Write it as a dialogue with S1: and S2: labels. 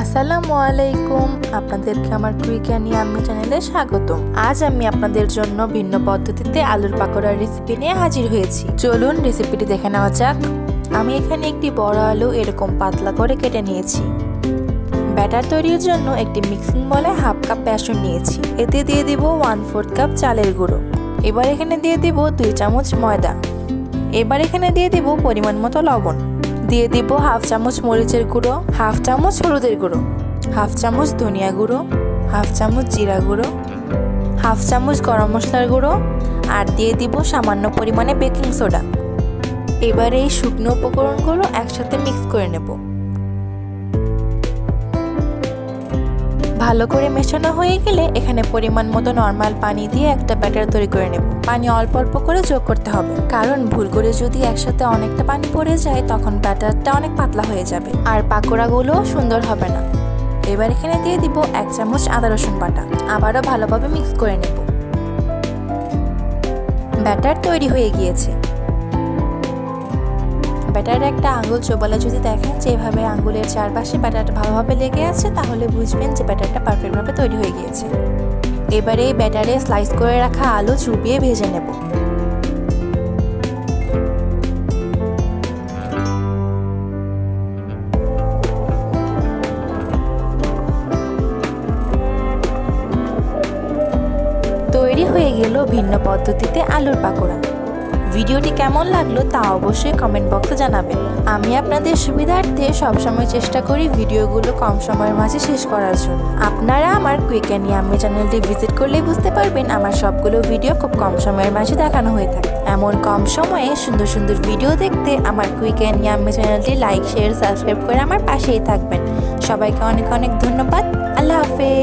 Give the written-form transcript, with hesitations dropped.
S1: আসসালামু আলাইকুম, আপনাদেরকে আমার কুইক অ্যান্ড ইয়াম্মি চ্যানেলে স্বাগতম। আজ আমি আপনাদের জন্য ভিন্ন পদ্ধতিতে আলুর পাকোড়ার রেসিপি নিয়ে হাজির হয়েছি। চলুন রেসিপিটি দেখে নেওয়া যাক। আমি এখানে একটি বড় আলু এরকম পাতলা করে কেটে নিয়েছি। ব্যাটার তৈরির জন্য একটি মিক্সিং বলে হাফ কাপ বেসন নিয়েছি। এতে দিয়ে দিব 1/4 কাপ চালের গুঁড়ো। এবার এখানে দিয়ে দিব 2 চামচ ময়দা। এবার এখানে দিয়ে দিব পরিমাণ মতো লবণ। দিয়ে দিব হাফ চামচ মরিচের গুঁড়ো, হাফ চামচ হলুদের গুঁড়ো, হাফ চামচ ধনিয়া গুঁড়ো, হাফ চামচ জিরা গুঁড়ো, হাফ চামচ গরম মশলার গুঁড়ো আর দিয়ে দিব সামান্য পরিমাণে বেকিং সোডা। এবার এই শুকনো উপকরণগুলো একসাথে মিক্স করে নেব। ভালো করে মেশানো হয়ে গেলে এখানে পরিমাণ মতো নরমাল পানি দিয়ে একটা ব্যাটার তৈরি করে নেব। পানি অল্প অল্প করে যোগ করতে হবে, কারণ ভুল করে যদি একসাথে অনেকটা পানি পড়ে যায় তখন ব্যাটারটা অনেক পাতলা হয়ে যাবে আর পাকোড়াগুলো সুন্দর হবে না। এবার এখানে দিয়ে দিব 1 চামচ আদা রসুন বাটা। আবারও ভালোভাবে মিক্স করে নেব। ব্যাটার তৈরি হয়ে গিয়েছে। ব্যাটারে একটা আঙুল চোবালে যদি দেখেন যে এভাবে আঙুলের চারপাশে ব্যাটারটা ভালোভাবে লেগে আছে, তাহলে বুঝবেন যে ব্যাটারটা পারফেক্টভাবে তৈরি হয়ে গিয়েছে। এবারে এই ব্যাটারে স্লাইস করে রাখা আলু চুবিয়ে ভেজে নেব। তৈরি হয়ে গেল ভিন্ন পদ্ধতিতে আলুর পাকোড়া। ভিডিওটি কেমন লাগলো তা অবশ্যই কমেন্ট বক্সে জানাবেন। আমি আপনাদের সুবিধার্থে সবসময় চেষ্টা করি ভিডিওগুলো কম সময়ের মাঝে শেষ করার জন্য। আপনারা আমার কুইক অ্যান্ড ইয়াম্মি চ্যানেলটি ভিজিট করলেই বুঝতে পারবেন আমার সবগুলো ভিডিও খুব কম সময়ের মাঝে দেখানো হয়ে থাকে। এমন কম সময়ে সুন্দর সুন্দর ভিডিও দেখতে আমার কুইক অ্যান্ড ইয়াম্মি চ্যানেলটি লাইক, শেয়ার, সাবস্ক্রাইব করে আমার পাশেই থাকবেন। সবাইকে অনেক অনেক ধন্যবাদ। আল্লাহ হাফেজ।